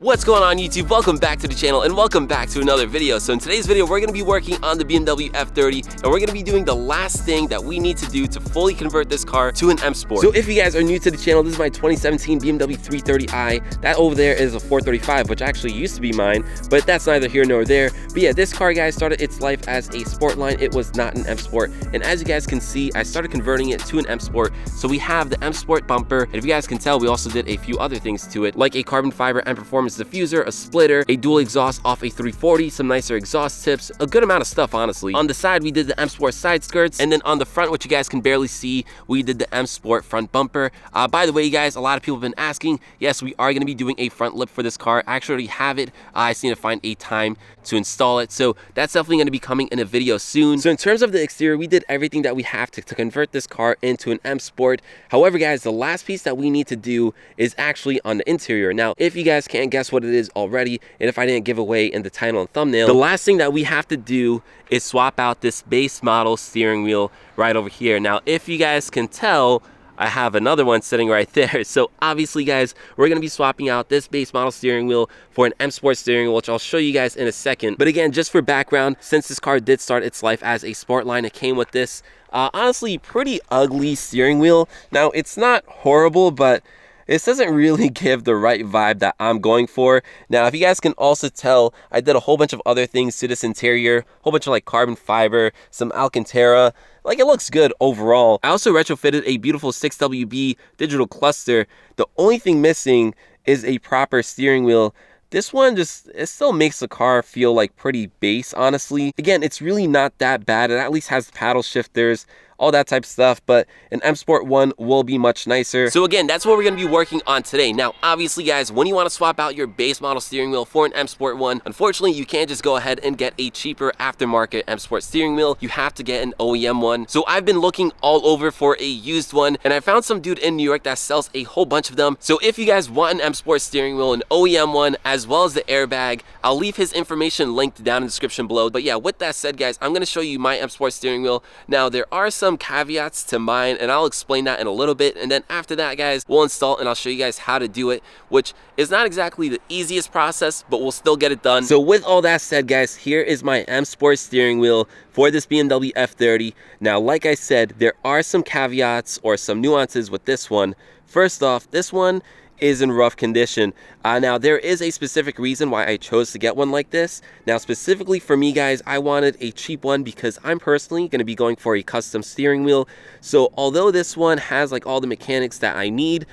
What's going on YouTube? Welcome back to the channel and welcome back to another video. So in today's video, we're going to be working on the Bmw F30 and we're going to be doing the last thing that we need to do to fully convert this car to an M Sport. So if you guys are new to the channel, this is my 2017 BMW 330i. That over there is a 435, which actually used to be mine, but that's neither here nor there. But yeah, this car, guys, started its life as a sport line. It was not an M Sport. And as you guys can see, I started converting it to an M Sport. So we have the M Sport bumper. And if you guys can tell, we also did a few other things to it, like a carbon fiber and performance diffuser, a splitter, a dual exhaust off a 340, some nicer exhaust tips, a good amount of stuff, honestly. On the side, we did the M Sport side skirts, and then on the front, which you guys can barely see, we did the M Sport front bumper. By the way, you guys, a lot of people have been asking, yes, we are going to be doing a front lip for this car. I actually already have it. I just need to find a time to install it, so that's definitely going to be coming in a video soon. So in terms of the exterior, we did everything that we have to convert this car into an M Sport. However, guys, the last piece that we need to do is actually on the interior. Now, if you guys can't guess what it is already, and if I didn't give away in the title and thumbnail, the last thing that we have to do is swap out this base model steering wheel right over here. Now, if you guys can tell, I have another one sitting right there. So obviously, guys, we're going to be swapping out this base model steering wheel for an M Sport steering wheel, which I'll show you guys in a second. But again, just for background, since this car did start its life as a sport line, it came with this honestly pretty ugly steering wheel. Now, it's not horrible, but this doesn't really give the right vibe that I'm going for. Now, if you guys can also tell, I did a whole bunch of other things to this interior, a whole bunch of like carbon fiber, some Alcantara. Like, it looks good overall. I also retrofitted a beautiful 6WB digital cluster. The only thing missing is a proper steering wheel. This one it still makes the car feel like pretty base, honestly. Again, it's really not that bad. It at least has paddle shifters, all that type of stuff, but an M Sport one will be much nicer. So again, that's what we're going to be working on today. Now, obviously, guys, when you want to swap out your base model steering wheel for an M Sport one, unfortunately, you can't just go ahead and get a cheaper aftermarket M Sport steering wheel. You have to get an OEM one. So I've been looking all over for a used one, and I found some dude in New York that sells a whole bunch of them. So if you guys want an M Sport steering wheel, an OEM one, as well as the airbag, I'll leave his information linked down in the description below. But yeah, with that said, guys, I'm going to show you my M Sport steering wheel. Now, there are some caveats to mine, and I'll explain that in a little bit, and then after that, guys, we'll install and I'll show you guys how to do it, which is not exactly the easiest process, but we'll still get it done. So with all that said, guys, here is my M Sport steering wheel for this BMW F30. Now, like I said, there are some caveats or some nuances with this one. First off, this one is in rough condition. Now, there is a specific reason why I chose to get one like this. Now, specifically for me, guys, I wanted a cheap one because I'm personally going to be going for a custom steering wheel. So although this one has like all the mechanics that I need,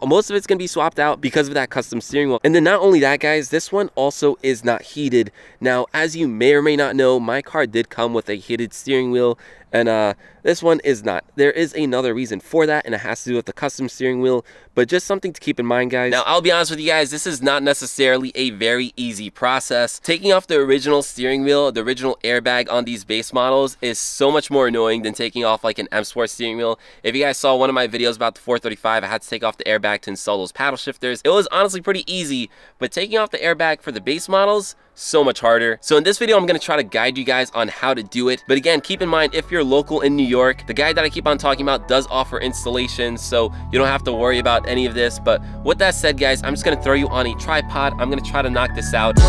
most of it's going to be swapped out because of that custom steering wheel. And then not only that, guys, this one also is not heated. Now, as you may or may not know, my car did come with a heated steering wheel, and this one is not. There is another reason for that, and it has to do with the custom steering wheel, but just something to keep in mind, guys. Now, I'll be honest with you guys, this is not necessarily a very easy process. Taking off the original steering wheel, the original airbag on these base models is so much more annoying than taking off like an M Sport steering wheel. If you guys saw one of my videos about the 435, I had to take off the airbag to install those paddle shifters. It was honestly pretty easy, but taking off the airbag for the base models, so much harder. So in this video, I'm going to try to guide you guys on how to do it. But again, keep in mind, if you're local in New York, the guy that I keep on talking about does offer installations, so you don't have to worry about any of this. But with that said, guys, I'm just going to throw you on a tripod. I'm going to try to knock this out.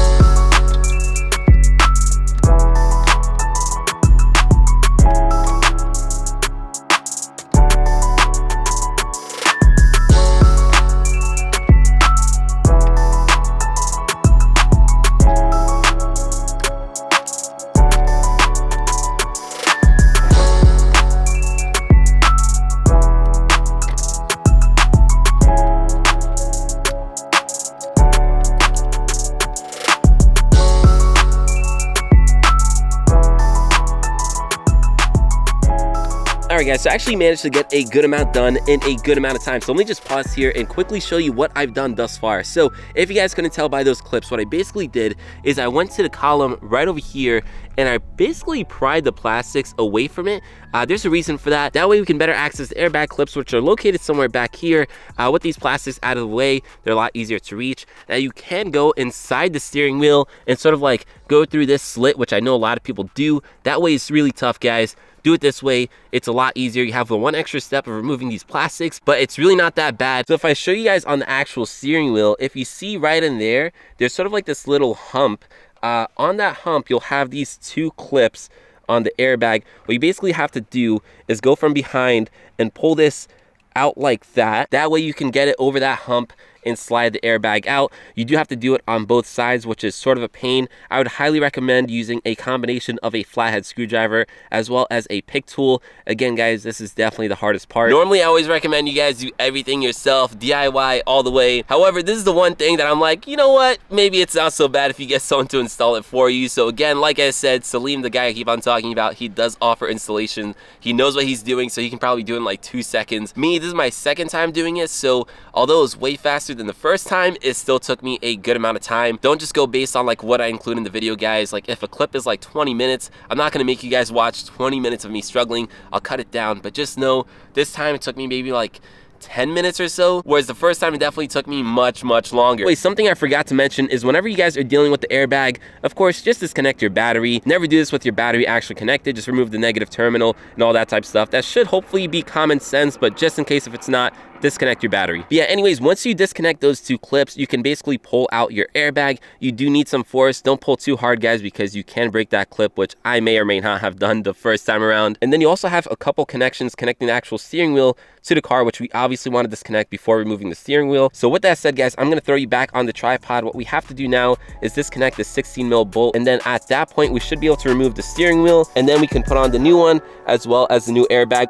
Alright guys, so I actually managed to get a good amount done in a good amount of time. So let me just pause here and quickly show you what I've done thus far. So if you guys couldn't tell by those clips, what I basically did is I went to the column right over here and I basically pried the plastics away from it. There's a reason for that. That way we can better access the airbag clips, which are located somewhere back here. With these plastics out of the way, they're a lot easier to reach. Now you can go inside the steering wheel and sort of like go through this slit, which I know a lot of people do. That way it's really tough, guys. do it this way, it's a lot easier. You have the one extra step of removing these plastics, but it's really not that bad. So if I show you guys on the actual steering wheel, if you see right in there, there's sort of like this little hump. On that hump, you'll have these two clips on the airbag. What you basically have to do is go from behind and pull this out like that. That way you can get it over that hump and slide the airbag out. You do have to do it on both sides, which is sort of a pain. I would highly recommend using a combination of a flathead screwdriver as well as a pick tool. Again, guys, this is definitely the hardest part. Normally, I always recommend you guys do everything yourself, DIY all the way. However, this is the one thing that I'm like, you know what? Maybe it's not so bad if you get someone to install it for you. So again, like I said, Salim, the guy I keep on talking about, he does offer installation. He knows what he's doing, so he can probably do it in like 2 seconds. Me, this is my second time doing it, so although it was way faster than the first time, it still took me a good amount of time. Don't just go based on like what I include in the video, guys. Like if a clip is like 20 minutes, I'm not gonna make you guys watch 20 minutes of me struggling. I'll cut it down, but just know this time it took me maybe like 10 minutes or so, whereas the first time it definitely took me much longer. Wait, something I forgot to mention is whenever you guys are dealing with the airbag, of course, just disconnect your battery. Never do this with your battery actually connected. Just remove the negative terminal and all that type of stuff. That should hopefully be common sense, but just in case if it's not, disconnect your battery. But yeah, anyways, once you disconnect those two clips, you can basically pull out your airbag. You do need some force. Don't pull too hard, guys, because you can break that clip, which I may or may not have done the first time around. And then you also have a couple connections connecting the actual steering wheel to the car, which we obviously want to disconnect before removing the steering wheel. So with that said, guys, I'm going to throw you back on the tripod. What we have to do now is disconnect the 16mm bolt, and then at that point we should be able to remove the steering wheel, and then we can put on the new one as well as the new airbag.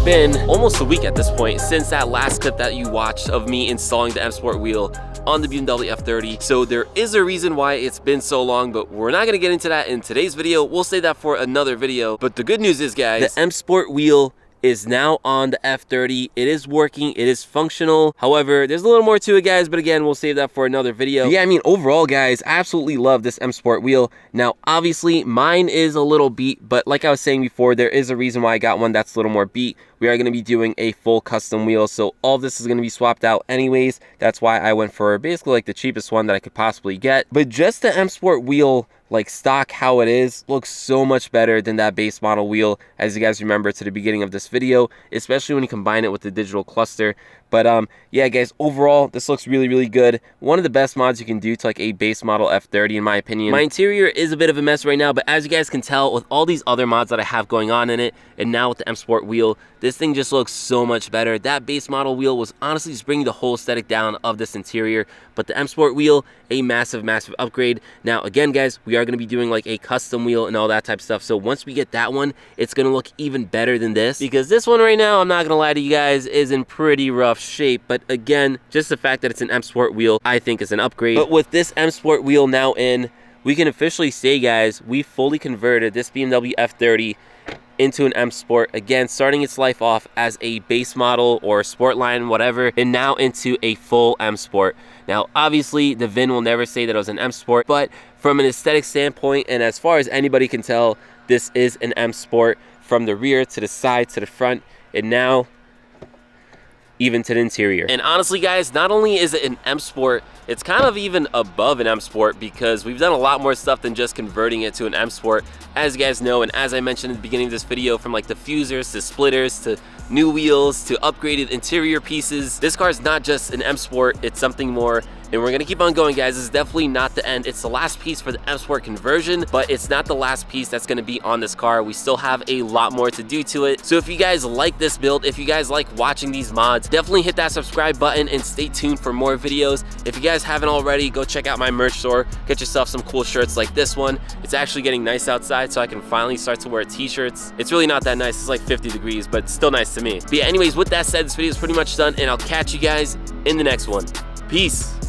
Been almost a week at this point since that last clip that you watched of me installing the M Sport wheel on the BMW F30. So there is a reason why it's been so long, but we're not gonna get into that in today's video. We'll save that for another video. But the good news is, guys, the M Sport wheel is now on the F30. It is working, it is functional. However, there's a little more to it, guys, but again, we'll save that for another video. Yeah, I mean, overall, guys, I absolutely love this M Sport wheel. Now, obviously, mine is a little beat, but like I was saying before, there is a reason why I got one that's a little more beat. We are going to be doing a full custom wheel, so all this is going to be swapped out anyways. That's why I went for basically like the cheapest one that I could possibly get. But just the M Sport wheel, like stock how it is, looks so much better than that base model wheel, as you guys remember to the beginning of this video, especially when you combine it with the digital cluster. But yeah, guys, overall, this looks really good. One of the best mods you can do to like a base model F30, in my opinion. My interior is a bit of a mess right now, but as you guys can tell, with all these other mods that I have going on in it, and now with the M Sport wheel, this thing just looks so much better. That base model wheel was honestly just bringing the whole aesthetic down of this interior, but the M Sport wheel, a massive upgrade. Now, again, guys, we are going to be doing like a custom wheel and all that type of stuff, so once we get that one, it's going to look even better than this, because this one right now, I'm not going to lie to you guys, is in pretty rough shape. But again, just the fact that it's an M Sport wheel, I think is an upgrade. But with this M Sport wheel now in, we can officially say, guys, we fully converted this BMW F30 into an M Sport, again starting its life off as a base model or sport line, whatever, and now into a full M Sport. Now obviously the VIN will never say that it was an M Sport, but from an aesthetic standpoint, and as far as anybody can tell, this is an M Sport from the rear to the side to the front, and now even to the interior. And honestly, guys, not only is it an M Sport, it's kind of even above an M Sport, because we've done a lot more stuff than just converting it to an M Sport, as you guys know. And as I mentioned in the beginning of this video, from like diffusers to splitters to new wheels to upgraded interior pieces, this car is not just an M Sport, it's something more. and we're gonna keep on going, guys. This is definitely not the end. It's the last piece for the M Sport conversion, but it's not the last piece that's gonna be on this car. We still have a lot more to do to it. So if you guys like this build, if you guys like watching these mods, definitely hit that subscribe button and stay tuned for more videos. If you guys haven't already, go check out my merch store. Get yourself some cool shirts like this one. It's actually getting nice outside, so I can finally start to wear t-shirts. It's really not that nice. It's like 50 degrees, but it's still nice to me. But yeah, anyways, with that said, this video is pretty much done, and I'll catch you guys in the next one. Peace.